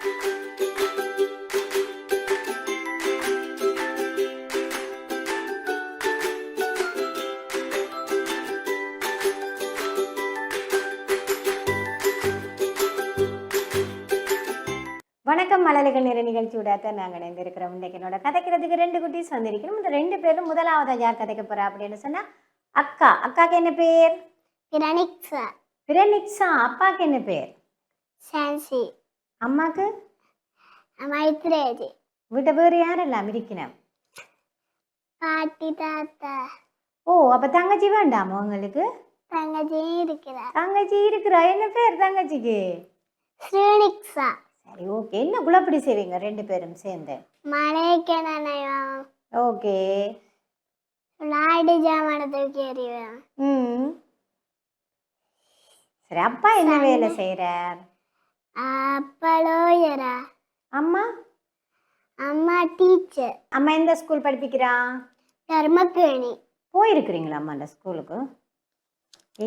வணக்கம் மலர்கள் நிற நிகழ்ச்சியோட நாங்கள் இணைந்திருக்கிறோம். இன்னைக்கு என்னோட கதைக்கிறதுக்கு 2 குட்டீஸ் வந்திருக்கிறோம். இந்த 2 பேரும் முதலாவது யார் கதைக்க போறா அப்படின்னு சொன்னா அக்கா. அக்காக்கு என்ன பேர்? பிரனிக்ஸா. பிரனிக்ஸா. அப்பாக்கு என்ன பேர்? சான்சி. அம்மாக்கு? மைத்ரேஜி. வீட்டை வேறு யாரெல்லாம் இருக்கணும்? பாட்டி, தாத்தா. ஓ, அப்ப தங்கச்சி வேண்டாமா உங்களுக்கு? தங்கச்சி இருக்கிறா. தங்கச்சி இருக்கிறா. என்ன பேர் தங்கச்சிக்கு? ஸ்ரீனிக்ஸா. சரி, ஓகே. என்ன குழப்படி செய்வீங்க 2 பேரும் சேர்ந்து? மழைக்கு நனைவோம். ஓகே. விளையாட்டு ஜாமான தூக்கி எறிவோம். சரி, அப்பா என்ன வேலை செய்யறார்? அப்பா லோயரா. அம்மா? அம்மா டீச்சர். அம்மா எந்த ஸ்கூல் படிப்பிக்கிறா? தர்மக்கேணி. போயிருக்கிறீங்களா அம்மா அந்த ஸ்கூலுக்கு?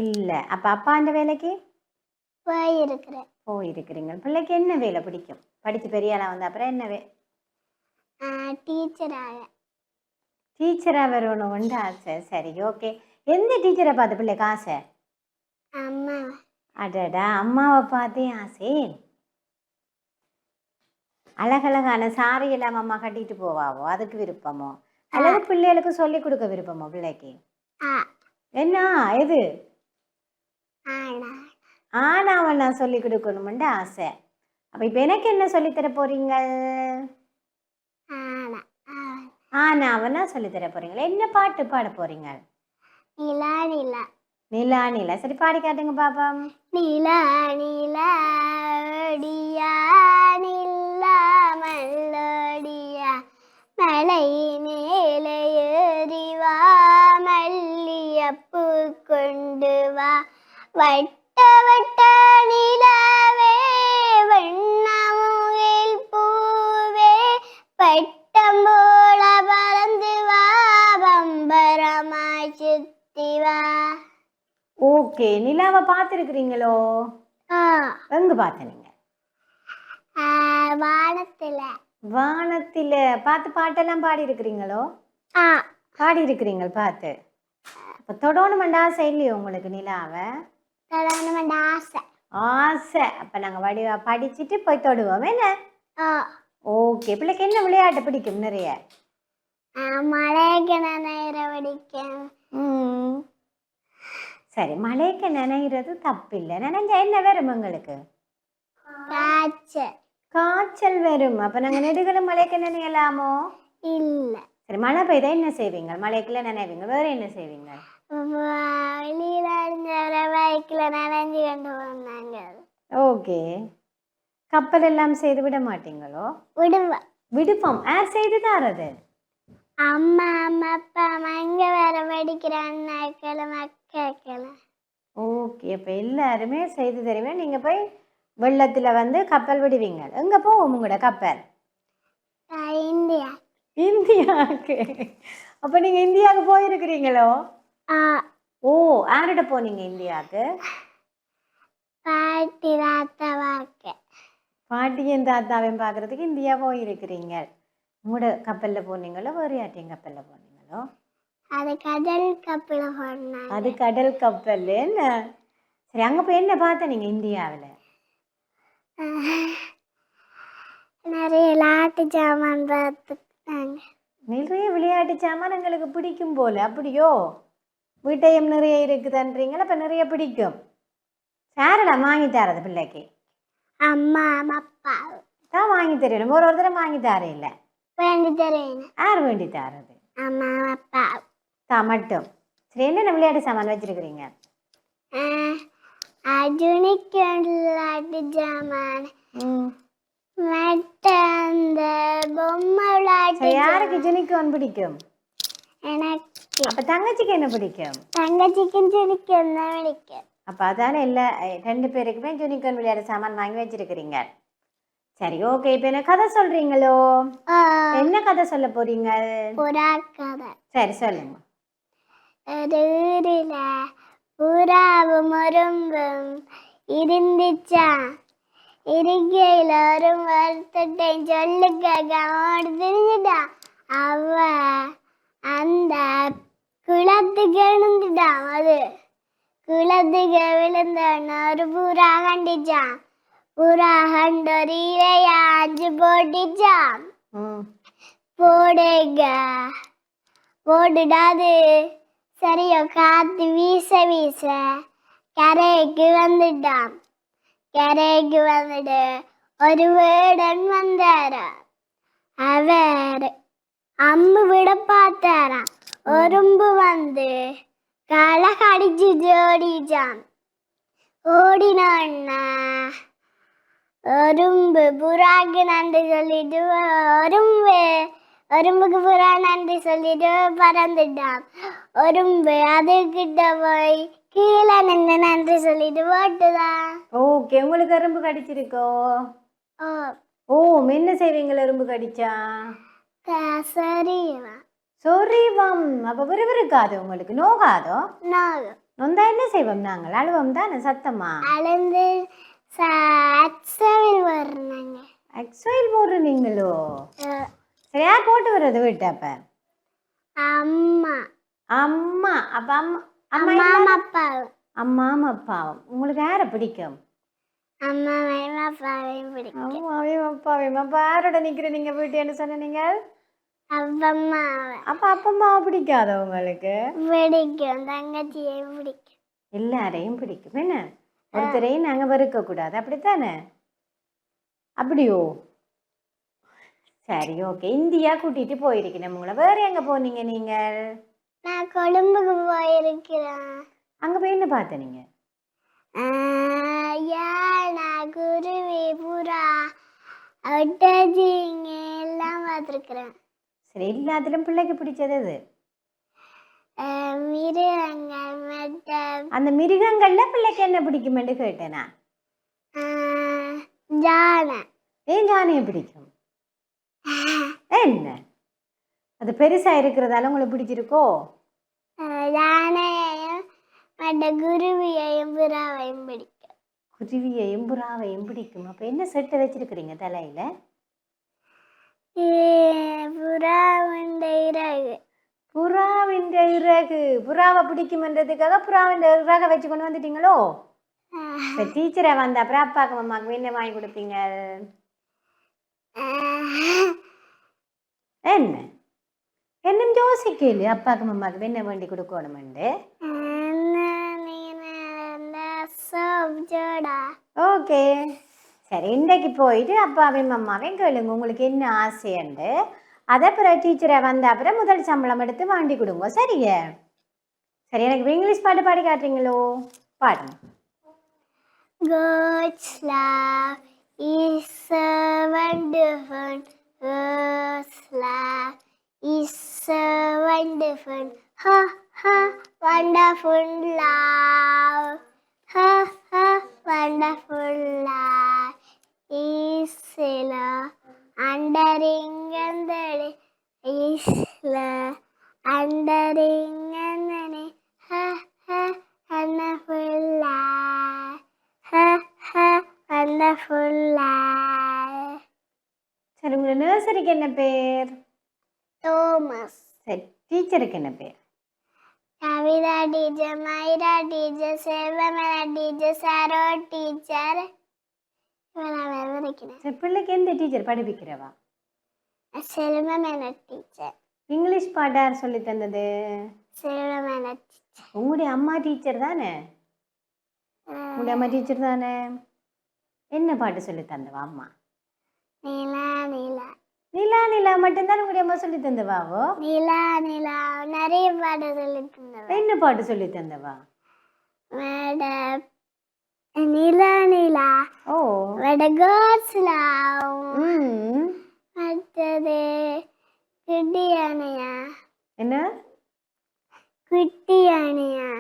இல்லை. அப்போ அப்பா அந்த வேலைக்கு போயிருக்கிறேன். போயிருக்கிறீங்க. பிள்ளைக்கு என்ன வேலை பிடிக்கும்? படித்து பெரிய ஆளாக வந்து அப்புறம் என்ன டீச்சராக. டீச்சராக வரணும் உண்டு ஆசை. சரி, ஓகே. எந்த டீச்சரை பார்த்து பிள்ளைக்கு ஆசை? அம்மா. அடடா, அம்மாவை பார்த்தே ஆசை. அழகழகான சாரி எல்லாம் அம்மா கட்டிட்டு போவாவோ, அதுக்கு விருப்பமோ? அல்லது பிள்ளைகளுக்கு சொல்லி கொடுக்க விருப்பமோ பிள்ளைக்கு? என்ன எது? ஆனாவன் நான் சொல்லி கொடுக்கணும்னு ஆசை. அப்போ இப்போ எனக்கு என்ன சொல்லித்தர போறீங்க? ஆனாவன் நான் சொல்லித்தர போறீங்களா? என்ன பாட்டு பாட போறீங்க? நிலா நிலா. நிலா நிலா. சரி, பாடி காட்டுங்க பாப்பா. நிலா நிலா ஓடியா நிலா மல்லோடியா மலை மேலே ஏறிவா மல்லியப்பூ கொண்டு வா வட்ட வட்ட நிலாவே வண்ணமுகில் பூவே பட்டம் போல பறந்து வா பம்பரமாய் சுத்தி வா. ஓகே. நிலாவை பார்த்துருக்கிறீங்களோ? எங்க பார்த்த நீங்க? வானத்துல. வானத்துல பார்த்து பாட்டெல்லாம் பாடி இருக்கிறீங்களோ? பாடி இருக்கிறீங்க பார்த்து. இப்போ தொடணுமெண்டா ஆசை இல்லையோ உங்களுக்கு நிலாவை? தொடணுமெண்டா ஆசை. ஆசை. அப்போ நாங்கள் வடிவா படிச்சுட்டு போய் தொடுவோம் என்ன? ஓகே. பிள்ளைக்கு என்ன விளையாட்டு பிடிக்கும் நிறைய? மழைக்கு நனைகிற பிடிக்கும். சரி, மழைக்கு நனைகிறது தப்பில்லை. நனைஞ்சா என்ன வரும் உங்களுக்கு? காய்ச்சல். காய்ச்சல் வரும். அப்போ நாங்கள் நெடுகளும் மழைக்கு நனையலாமோ? இல்லை. சரி, மழை பெய்தா என்ன செய்வீங்க? மழைக்குள்ள நினைவீங்க, வேற என்ன செய்வீங்க? வெளியில பைக்கில் நனைஞ்சு கொண்டு வந்தாங்க. ஓகே. கப்பல் எல்லாம் செய்து விட மாட்டீங்களோ? விடுவோம். விடுப்போம். யார் செய்து தாரது? அம்மா அம்மா அப்பா அம்மா இங்கே வேற படிக்கிற அண்ணாக்களும் அக்காக்களும். ஓகே. அப்போ எல்லாருமே செய்து தருவேன். நீங்கள் போய் வெள்ளத்தில் வந்து கப்பல் விடுவீங்க. எங்கே போவோம் உங்களோட கப்பல்? இந்தியா. இந்தியாவுக்கு. அப்போ நீங்கள் இந்தியாவுக்கு போயிருக்கிறீங்களோ? ஓ, யார்கிட்ட போனீங்க இந்தியாவுக்கு? பாட்டி தாத்தா பார்க்க. பாட்டியும் தாத்தாவையும் பார்க்கறதுக்கு இந்தியா போயிருக்கிறீங்க. உங்களோட கப்பலில் போனீங்களோ வேறு யார்ட்டையும் கப்பலில் போனீங்களோ? அது கடல் கப்பலில் போனாங்க. அது கடல் கப்பல் என்ன? சரி, அங்கே போய் என்ன பார்த்த நீங்கள் இந்தியாவில்? நிறைய விளையாட்டு சாமான் பார்த்துட்டாங்க. நிறைய விளையாட்டு சாமான் எங்களுக்கு பிடிக்கும் போல. அப்படியோ? வீட்டையும் நிறைய இருக்குதுன்றீங்களா? அப்போ நிறைய பிடிக்கும். யாரெல்லாம் வாங்கி தரது பிள்ளைக்கு? அம்மா அப்பா தான் வாங்கி தரணும். ஒரு தடவை வாங்கி தர இல்லை. வேண்டி தரேன். யார் வேண்டி தரது? அம்மா அப்பா தான் மட்டும். சரி, என்னென்ன விளையாட்டு சாமான் வச்சிருக்கிறீங்க? அஜுனிக்கு விளையாட்டு சாமான் மற்ற அந்த பொம்மை விளையாட்டு. யாருக்கு ஜுனிக்கான் பிடிக்கும்? எனக்கு. அப்போ தங்கச்சிக்கு என்ன பிடிக்கும்? தங்கச்சிக்கும் ஜுனிக்கான் தான் பிடிக்கும். அப்போ அதான எல்லா 2 பேருக்குமே ஜுனிக்கான் விளையாட்டு சாமான் வாங்கி வச்சிருக்கிறீங்க. சரி, ஓகே. இப்போ என்ன கதை சொல்றீங்களோ? என்ன கதை சொல்ல போறீங்க? புறா கதை. சரி, சொல்லுங்க. ஒரு ஊரில் புறாவும் உறும்பும் இருந்துச்சான். இருக்கையில ஒரு வருத்தத்தையும் சொல்லுக்க கமோடு திரிஞ்சிட்டான். அவ அந்த குளத்துக்கு எழுந்துட்டான். அது குளத்துக்கு விழுந்த ஒரு புறா கண்டிச்சான். புறா கண்டொரு இரையாஞ்சு போட்டிச்சான். போடுங்க போட்டுடாது சரியோ காத்து வீச வீச கரைக்கு வந்துட்டான். கரைக்கு வந்துட்டு ஒரு வேடன் வந்தாரா. அவர் அம்பு விட பார்த்தாரா. ஒரும்பு வந்து களை கடிச்சு ஓடிச்சான். ஓடினான்னா ஒரும்பு புறாக்கு நன்றி சொல்லிட்டு ஒரும்புக்கு புறா நன்றி சொல்லிட்டு பறந்துட்டான். ஒரும்பு அதுகிட்ட போய் கீழே நின்று நன்றி சொல்லிட்டு போட்டுதான். ஓகே, உங்களுக்கு எறும்பு கடிச்சிருக்கோ? ஓ, என்ன செய்வீங்களா எறும்பு கடிச்சா? சொறிவம். அப்ப விறுவிறுக்காது, உங்களுக்கு நோகாதோ? நொந்தா என்ன செய்வோம் நாங்கள்? அழுவோம் தானே சத்தமா? அழுந்து எக்ஸைல் போடுறீங்களோ? சரி, யார் போட்டு வர்றது வீட்டு? அப்ப அம்மா. அம்மா. அப்ப அம்மா அப்பாவும். அம்மாவும் அப்பாவும். உங்களுக்கு யாரை பிடிக்கும்? அம்மாவையும் அப்பாவையும் பிடிக்கும். அம்மாவையும் அப்பாவையும். அப்ப யாரோட நிக்கிற நீங்க வீட்டுன்னு சொன்ன நீங்க? அப்ப அப்பம்மாவை பிடிக்காத உங்களுக்கு? பிடிக்கும். தங்கச்சியையும் பிடிக்கும். எல்லாரையும் பிடிக்கும். என்ன ஒருத்தரையும் நாங்க வெறுக்க கூடாது, அப்படித்தானே? அப்படியோ? சரி, ஓகே. இந்தியா கூட்டிட்டு போயிருக்கேன் உங்களை. வேற எங்க போனீங்க நீங்கள்? நான் கொழும்புக்கு போயிருக்கிறேன். அங்க போய் என்ன பார்த்த நீங்க? யானை, குருவி, புறா, ஒட்டகச்சிங்க எல்லாம் பார்த்துருக்குறேன். சரி, எல்லாத்திலும் பிள்ளைக்கு பிடிச்சது எது? மிருகங்கள். அந்த மிருகங்கள்ல பிள்ளைக்கு என்ன பிடிக்குமென்று கேட்டேனா? யானை. ஏன் யானையை பிடிக்கும்? என்ன அது பெருசா இருக்கிறதால உங்களுக்கு பிடிச்சிருக்கோ? யானையையும் குருவியையும் புறாவையும் பிடிக்கும். குருவியையும் புறாவையும் பிடிக்கும். அப்ப என்ன செட்டை வச்சிருக்கிறீங்க தலையில? புறாவின் இறகு. புறாவின் இறகு. புறாவை பிடிக்கும்ன்றதுக்காக புறாவின் இறகை வச்சு கொண்டு வந்துட்டீங்களோ? டீச்சரை வந்த அப்புறம் அப்பாக்கு அம்மாவுக்கு என்ன வாங்கி கொடுப்பீங்க? என்ன என்னும் யோசிக்கல. அப்பாக்கு அம்மாவுக்கு என்ன வேண்டி கொடுக்கணும்ண்டு? ஓகே, சரி. இன்றைக்கு போயிட்டு அப்பாவையும் அம்மாவையும் கேளுங்க உங்களுக்கு என்ன ஆசைண்டு. அதை அப்புறம் டீச்சரை வந்த அப்புறம் முதல் சம்பளம் எடுத்து வாங்கி கொடுங்க. சரியா? சரி, எனக்கு இங்கிலீஷ் பாட்டு பாடி காட்டுறீங்களோ? பாடுங்க. God's love is so wonderful. God's love is so wonderful. Ha ha, wonderful love. Ha ha, wonderful love is love. Undering and is love. Undering and ha ha, wonderful love. Ha ha, wonderful love. சரி, உங்க நர்சரிக்கு என்ன பேர்? Thomas. சரி, டீச்சருக்கு என்ன பேர்? Kavitha teacher, மைரா teacher, செல்வமேளா teacher, Saro teacher. சரி, பிள்ளைக்கு எந்த டீச்சர் படிப்பிக்கிறவா? செல்வமேளா டீச்சர். இங்கிலீஷ் பாட்டு யார் சொல்லி தந்தது? செல்வமேளா டீச்சர். உங்களுடைய அம்மா டீச்சர் தானே? உங்களுடைய அம்மா டீச்சர் தானே? என்ன பாட்டு சொல்லி தந்தவா அம்மா? நிலா நிலா. நிலா நிலா மட்டும்தான் உங்களுடைய அம்மா சொல்லி தந்தவாவோ? நிலா நிலா நிறைய பாட்டு சொல்லி தந்தவா. என்ன பாட்டு சொல்லி தந்தவா? மேடம் நிலா நிலா. ஓ, God's love. அடுத்தது குட்டி யானையா. என்ன? குட்டி யானையா.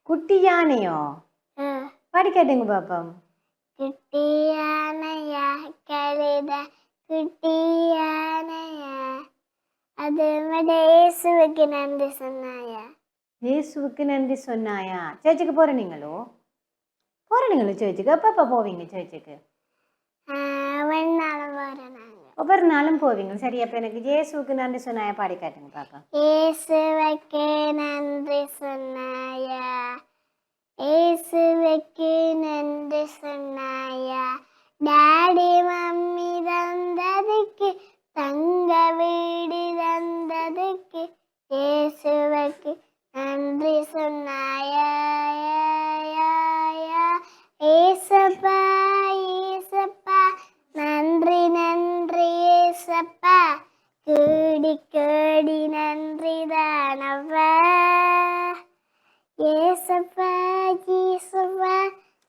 குட்டி யானையோ? பாடி கேட்டுங்க பாப்போம். குட்டி யானையா கழுத குட்டி யானையா, அது இயேசுவுக்கு நன்றி சொன்னாயா. இயேசுவுக்கு நன்றி சொன்னாயா? சர்ச்சுக்கு போறீங்களோ? சர்ச்சுக்கு எப்பப்ப போவீங்க சர்ச்சுக்கு? ரெண்டு நாளும் போறேன் நாங்க. ஒவ்வொரு நாளும் போவீங்க. சரி, அப்ப எனக்கு இயேசுவுக்கு நன்றி சொன்னாய பாடி காட்டுங்க பாப்பா. இயேசுவுக்கு நன்றி சொன்னாயா, இயேசுவுக்கு நன்றி சொன்னாயா, டாடி மம்மி தந்ததுக்கு, தங்க வீடு தந்ததுக்கு, இயேசுவுக்கு நன்றி சொன்னாயா, ஏசப்பா ஏசப்பா நன்றி நன்றி ஏசப்பா, கேடி கேடி நன்றி தானப்பா, ஏசப்பா ஏசப்பா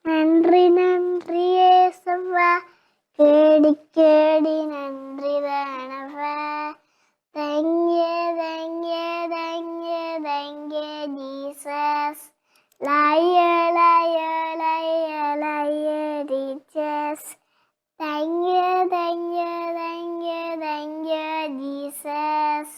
நன்றி நன்றி ஏசப்பா, கேடி கேடி நன்றி தானப்பா, தங்கே தங்கே தங்கே தங்கே Jesus, liar liar liar liar teachers, thank you thank you thank you thank you Jesus,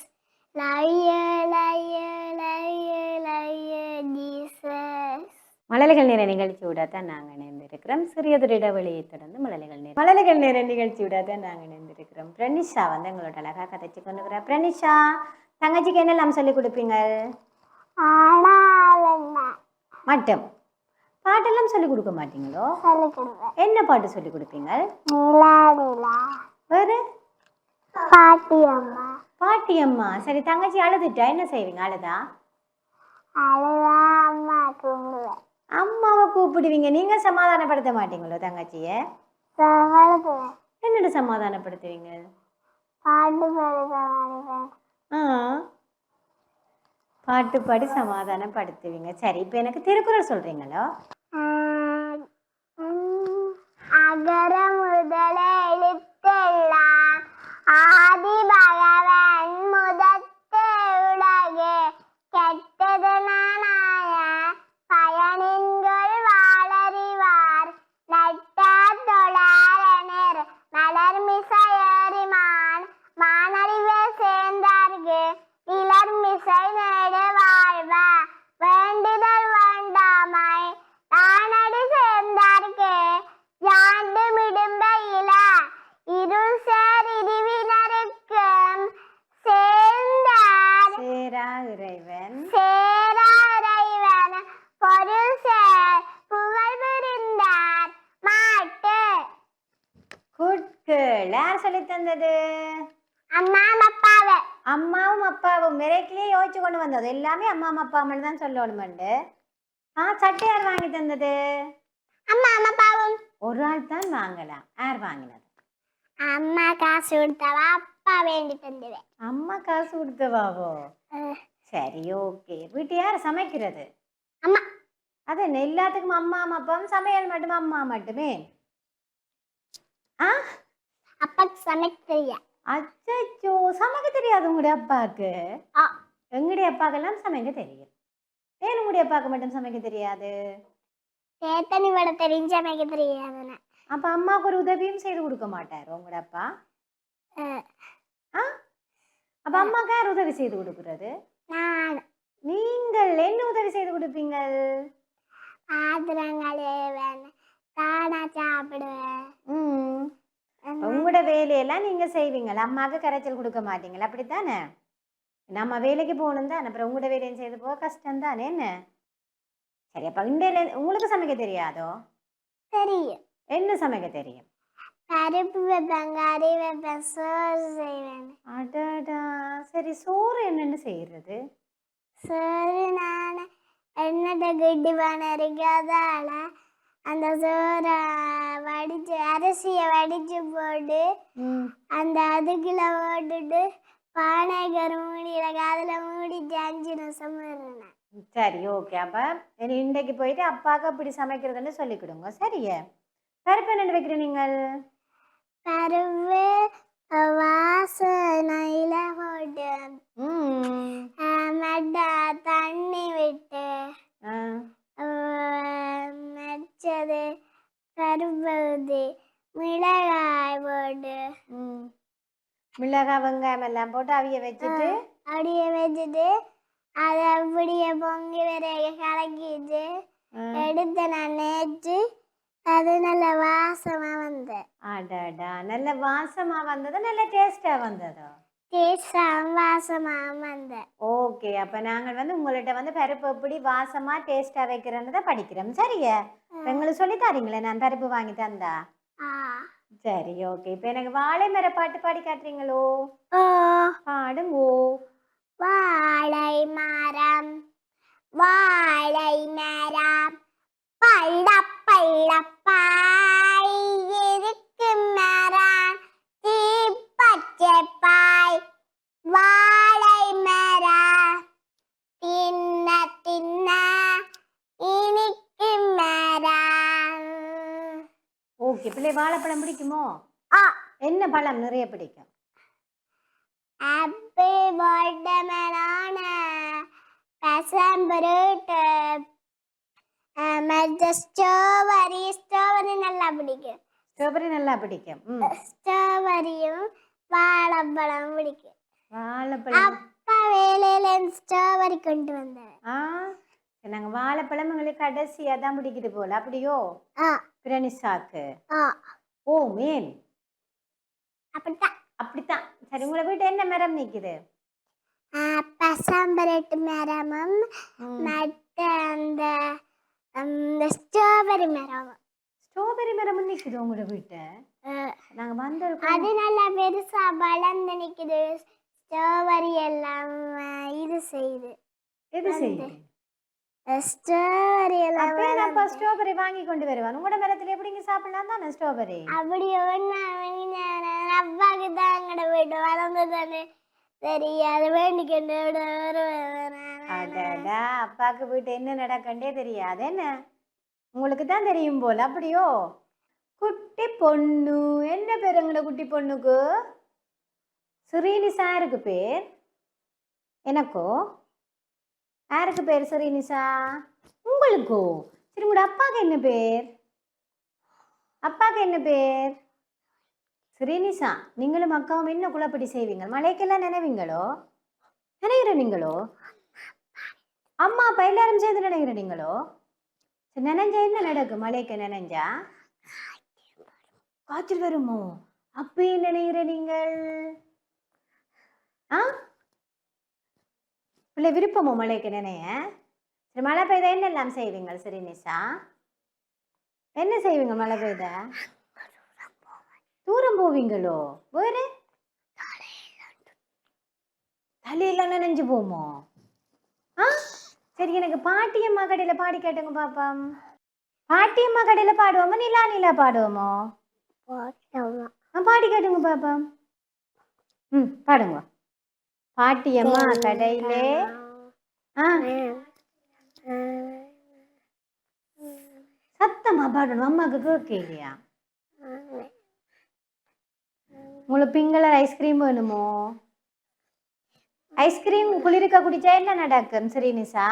liar liar liar liar Jesus. மழலைகள் நேர நிகழ்ச்சியோட தான் நாங்கள் இணைந்திருக்கிறோம். சிறியதொரு இடைவெளியை தொடர்ந்து மழலைகள் நேர நிகழ்ச்சியோட தான் நாங்கள் இணைந்திருக்கிறோம். பிரனிஷா வந்து எங்களோட அழகாக கதைச்சு கொண்டு இருக்கிற. பிரனிஷா, தங்கச்சிக்கு என்னெல்லாம் சொல்லிக் கொடுப்பீங்க? மட்டும் பாட்டெல்லாம் சொல்லிக் கொடுக்க மாட்டீங்களோ? என்ன பாட்டு சொல்லிக் கொடுப்பீங்க? வேறு பாட்டி அம்மா. சரி, தங்கச்சி அழுதுட்டா என்ன செய்வீங்க? அழுதா அம்மாவை கூப்பிடுவீங்க. நீங்க சமாதானப்படுத்த மாட்டீங்களோ தங்கச்சிய? என்னோட சமாதானப்படுத்துவீங்க? பாட்டு பாடி சமாதானப்படுத்துவீங்க. சரி, இப்ப எனக்கு திருக்குறள் சொல்றீங்களோ? அகர முதல எழுத்தெல்லாம் ஆதி பகவன் முதற்றே உலகு, கெட்டது நானாய பயனின்கொள் வாழறிவார், நட்டார் தொழாரெனிர் மலர்மிசையறிமான், மானறிவே சேர்ந்தார்க்கு இளர்மிசை நேடு வாழ்வ, வேண்டுதல் வேண்டாமை தானடி சேர்ந்தார்க்கு யாண்டு மிடும்பையில, இருள் சேர் இருவினருக்கும் சேர்ந்தார் சேரா இறைவன் பொருள் சேர் புகழ் புரிந்தார் மாட்டு. குட்கள் யார் சொல்லி தந்தது? அம்மாவும் அப்பாவை. அம்மாவும் அப்பாவும் விரைக்கிலேயே யோசிச்சு கொண்டு வந்தது. எல்லாமே அம்மா அப்பா மட்டும் தான் சொல்லணுமெண்டு. சட்டை யார் வாங்கி தந்தது? அம்மாவும் அப்பாவும். ஒரு ஆள் தான் வாங்கலாம். யார் வாங்கினது? அம்மா காசு கொடுத்தவா, அப்பா வேண்டி தந்துவேன். அம்மா காசு கொடுத்தவாவோ? சரி, ஓகே. வீட்டு யார் சமைக்கிறது? அம்மா. அது என்ன எல்லாத்துக்கும் அம்மா அப்பாவும், சமையல் மட்டும் அம்மா மட்டுமே? அப்பாக்கு சமைக்க தெரியா? அச்சோ, சமைக்க தெரியாது உங்களுடைய அப்பாவுக்கு? எங்களுடைய அப்பாக்கெல்லாம் சமைக்க தெரியும். ஏன் உங்களுடைய அப்பாவுக்கு மட்டும் சமைக்க தெரியாது? சேத்தனி வடை தெரிஞ்சு சமைக்க தெரியாதுன்னு. அப்ப அம்மாவுக்கு ஒரு உதவியும் செய்து கொடுக்க மாட்டாரு உங்களோட அப்பா? அப்ப அம்மாவுக்கு யார் உதவி செய்து கொடுக்கறது? நான். நீங்கள் என்ன உதவி செய்து கொடுப்பீங்க? பாத்திரங்கள் தானா சாப்பிடுவேன். உங்களோட வேலையெல்லாம் நீங்க செய்வீங்களா? அம்மாவுக்கு கரைச்சல் கொடுக்க மாட்டீங்களா? அப்படித்தானே? நம்ம வேலைக்கு போகணும் தான், அப்புறம் உங்களோட வேலையும் செய்து போக கஷ்டம் தானே என்ன? சரி, அப்ப இண்டையில உங்களுக்கு சமைக்க தெரியாதோ? தெரியும். என்ன சமைக்க தெரியும்? பருப்பு வைப்பேன், கறி வைப்பேன், சோறு செய்வேன். அடடா, சரி, சோறு என்னன்னு செய்யறது? சோறு நான் என்னட்ட கிட்டி பானை இருக்காதால அந்த சோறை வடிச்சு, அரிசியை வடிச்சு போட்டு அந்த அதுக்குள்ள போட்டுட்டு பானை மூடியில காதுல மூடி 5 நிமிஷம் இருந்தேன். சரி, ஓகே. அப்ப இன்றைக்கு போயிட்டு அப்பாவுக்கு அப்படி சமைக்கிறதுன்னு சொல்லி கொடுங்க. சரியே. பருப்பு என்ன வைக்கிற நீங்கள்? பருப்பு வாசனையில போட்டு தண்ணி விட்டு மெச்சது பருப்பு ஊற்றி மிளகாய் போட்டு மிளகாய் வெங்காயம் எல்லாம் போட்டு அவிய வச்சுட்டு அதை அப்படியே பொங்கி வரைய கலக்கிட்டு எடுத்து நான் நேற்று அது நல்ல வாசமா வந்து அடடா நல்ல வாசமா வந்ததோ நல்ல டேஸ்டா வந்ததோ? வாசமா வந்து ஓகே. அப்ப நாங்கள் வந்து உங்கள்ட்ட வந்து பருப்பு எப்படி வாசமா டேஸ்டா வைக்கிறேன்னு தான் படிக்கிறோம். சரியா? இப்ப எங்களுக்கு சொல்லி தரீங்களே நான் பருப்பு வாங்கி தந்தா? ஆ சரி ஓகே. இப்ப எனக்கு வாழை மர பாட்டு பாடி காட்டுறீங்களோ? ஓ பாடுங்கோ. வாழை மரம் வாழை மரம் பள்ள பள்ளப்பாய் இருக்கும் மரம் தீப்பச்சைப்பாய் வாழை மரம் தின்ன தின்ன இனிக்கும் மரம். ஓகே. பிள்ளை வாழைப்பழம் பிடிக்குமோ? ஆ என்ன பழம் நிறைய பிடிக்கும்? ஆப்பிள் வாட்டர்மெலன் பசம்பருட்டு ஸ்ட்ராபெரி நல்லா பிடிக்கும். ஸ்ட்ராபெரி நல்லா பிடிக்கும். ஸ்ட்ராபெரியும் வாழைப்பழம் பிடிக்கும். வாழைப்பழம். அப்பா வேலையில ஸ்ட்ராபெரி கொண்டு வந்தேன். சரி, நாங்க வாழைப்பழம் எங்களுக்கு கடைசியா தான் பிடிக்குது போல. அப்படியோ? பிரனிசாக்கு. Oh man. அப்படித்தான் அப்படித்தான். சரி, உங்களை வீட்டு என்ன மரம் நிக்குது? பசம்பருட்டு மரமும் மற்ற அந்த ஸ்ட்ராபெரி மரம். ஸ்ட்ராபெரி மரமும் நிக்குது உங்களோட வீட்டை? நாங்க வந்திருக்கோம். அது நல்லா பெருசா வளர்ந்து நிக்குது. ஸ்ட்ராபெரி எல்லாம் இது செய்யுது. எது செய்யுது? ஸ்ட்ராபெரி எல்லாம் அப்ப ஸ்ட்ராபெரி வாங்கி கொண்டு வருவான். உங்களோட மரத்துல எப்படிங்க சாப்பிடலாம் தானே ஸ்ட்ராபெரி? அப்படி அப்பாக்கு தான் எங்கட வீட்டு வளர்ந்து தானே தெரியாது வேண்டிக்கண்டு. அடடா, அப்பாக்கு வீட்டு என்ன நடக்கண்டே தெரியாது என்ன? உங்களுக்கு தான் தெரியும் போல. அப்படியோ? குட்டி பொண்ணு. என்ன பேர் எங்கட குட்டி பொண்ணுக்கு? ஸ்ரீனிசா இருக்கு பேர். எனக்கோ? யாருக்கு பேர் ஸ்ரீனிசா? உங்களுக்கோ? சரி, உங்களோட அப்பாக்கு என்ன பேர்? அப்பாக்கு என்ன பேர்? ஸ்ரீனிசா. நீங்களும் அக்காவும் என்ன குழப்படி செய்வீங்க? மழைக்கெல்லாம் நினைவீங்களோ? நினைக்கிற நீங்களோ? அம்மா அப்பா எல்லாரும் சேர்ந்து நினைக்கிற நீங்களோ? சரி, நினைஞ்சா என்ன நடக்கும்? மழைக்கு நினைஞ்சா காய்ச்சல் வருமோ? அப்ப நினைக்கிற நீங்கள்? பிள்ளை விருப்பமோ மழைக்கு நினைய? சரி, மழை பெய்தா என்னெல்லாம் செய்வீங்க ஸ்ரீனிசா? என்ன செய்வீங்க மழை பெய்தா? தூரம் போவீங்களோ? வேறு தலையெல்லாம் நினைஞ்சு போமோ? சரி, எனக்கு பாட்டியம்மா கடையில பாடி கேட்டுங்க பாப்பம். பாட்டியம்மா கடையில பாடுவோமோ நிலா நிலா பாடுவோமோ? பாடி கேட்டுங்க பாப்பம். பாடுங்க. பாட்டியம்மா கடையிலே சத்தமா பாடணும், அம்மாவுக்கு கேட்க இல்லையா? உங்களுக்கு பிங்களர் ஐஸ்கிரீம் வேணுமோ? ஐஸ்கிரீம் குளிர்க்க குடிச்சா என்ன நடக்கும் ஸ்ரீனிசா?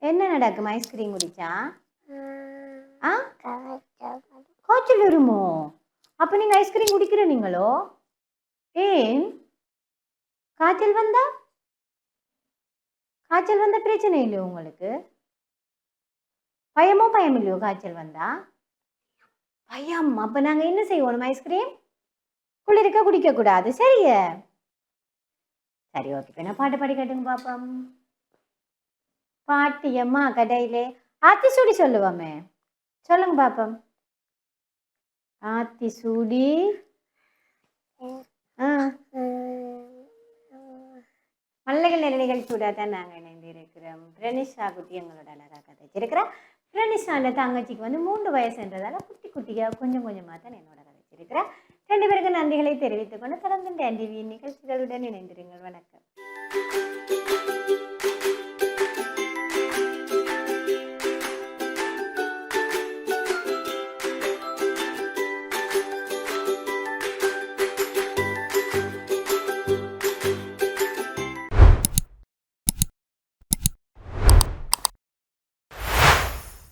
என்ன நடக்கும் ஐஸ்கிரீம் குடிச்சா? காய்ச்சல் வருமோ? அப்ப நீங்க ஐஸ்கிரீம் குடிக்கிற நீங்களோ? ஏன்? காய்ச்சல் வந்தா பிரச்சனை இல்லையோ உங்களுக்கு? பயமோ பயம் இல்லையோ காய்ச்சல் வந்தா? பயம். அப்ப நாங்க என்ன செய்வோம்? ஐஸ்கிரீம் குளிர்க்க குடிக்க கூடாது. சரியா? சரி ஓகே. நான் பாட்டு பாடி கேட்டுங்க பாப்பம். பாட்டியம்மா கடையிலே ஆத்தி சூடி சொல்லுவோமே, சொல்லுங்க பாப்பம். ஆத்தி சூடி மல்லைகள் நிகழ்ச்சியோட தான் நாங்கள் இணைந்து இருக்கிறோம். பிரனிஷா குட்டி எங்களோட அழகாக கதைச்சிருக்கிறேன். பிரனிஷாண்ட தங்கச்சிக்கு வந்து 3 வயசுன்றதால குட்டி குட்டியாக கொஞ்சம் கொஞ்சமாக தான் என்னோட கதைச்சிருக்கிறேன். 2 பேருக்கு நன்றிகளை தெரிவித்துக் கொண்டு தொடர்ந்து டிவி நிகழ்ச்சிகளுடன் இணைந்திருங்கள். வணக்கம்.